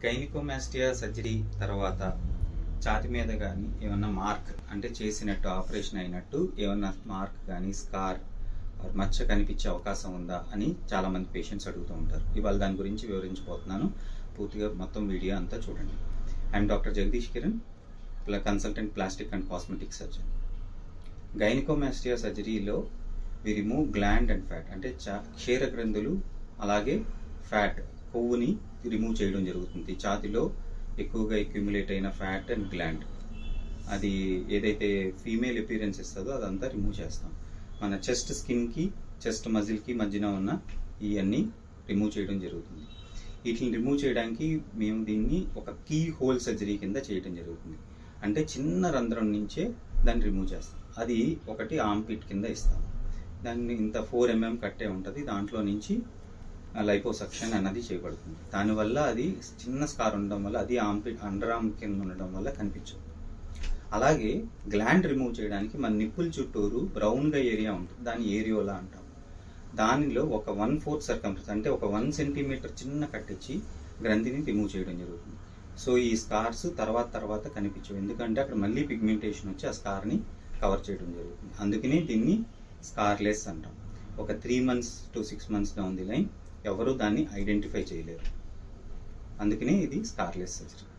గైనికోమాస్టియా surgery తర్వాత ఛాతీ మీద కానీ ఏమన్నా మార్క్ అంటే చేసినట్టు ఆపరేషన్ అయినట్టు ఏమన్నా మార్క్ కానీ స్కార్ మచ్చ కనిపించే అవకాశం ఉందా అని చాలామంది పేషెంట్స్ అడుగుతూ ఉంటారు. ఇవాళ దాని గురించి వివరించబోతున్నాను. పూర్తిగా మొత్తం వీడియో అంతా చూడండి. I'm doctor Jagadish Kiran, consultant plastic and cosmetic surgeon. Gynaecomastia సర్జరీలో we remove gland and fat అంటే క్షీర గ్రంథులు అలాగే ఫ్యాట్ కొవ్వుని రిమూవ్ చేయడం జరుగుతుంది. ఛాతీలో ఎక్కువగా అక్యుములేట్ అయిన ఫ్యాట్ అండ్ గ్లాండ్ అది ఏదైతే ఫీమేల్ అపీరెన్స్ ఇస్తుందో అదంతా రిమూవ్ చేస్తాం. మన చెస్ట్ స్కిన్కి చెస్ట్ మజిల్కి మధ్యన ఉన్న ఇవన్నీ రిమూవ్ చేయడం జరుగుతుంది. వీటిని రిమూవ్ చేయడానికి మేము దీన్ని ఒక కీ హోల్ సర్జరీ కింద చేయడం జరుగుతుంది. అంటే చిన్న రంధ్రం నుంచే దాన్ని రిమూవ్ చేస్తాం. అది ఒకటి ఆర్మ్ కింద ఇస్తాం. దాన్ని ఇంత 4 mm కట్టే ఉంటుంది. దాంట్లో నుంచి లైపోసక్షన్ అన్నది చేయబడుతుంది. దానివల్ల అది చిన్న స్కార్ ఉండడం వల్ల అది అండర్ ఆర్మ్ కింద ఉండడం వల్ల కనిపించదు. అలాగే గ్లాండ్ రిమూవ్ చేయడానికి మన నిప్పుల చుట్టూరు బ్రౌన్గా ఏరియా ఉంటుంది, దాన్ని ఏరియోలా అంటాం. దానిలో ఒక 1/4 సర్కంఫరెన్స్ అంటే ఒక 1 cm చిన్న కట్టించి గ్రంథిని రిమూవ్ చేయడం జరుగుతుంది. సో ఈ స్కార్స్ తర్వాత కనిపించవు, ఎందుకంటే అక్కడ మళ్ళీ పిగ్మెంటేషన్ వచ్చి ఆ స్కార్ని కవర్ చేయడం జరుగుతుంది. అందుకని దీన్ని స్కార్లెస్ అంటాం. ఒక 3 months to 6 months down the line ఎవరు దాన్ని ఐడెంటిఫై చేయలేరు. అందుకనే ఇది స్కార్లెస్ సర్జరీ.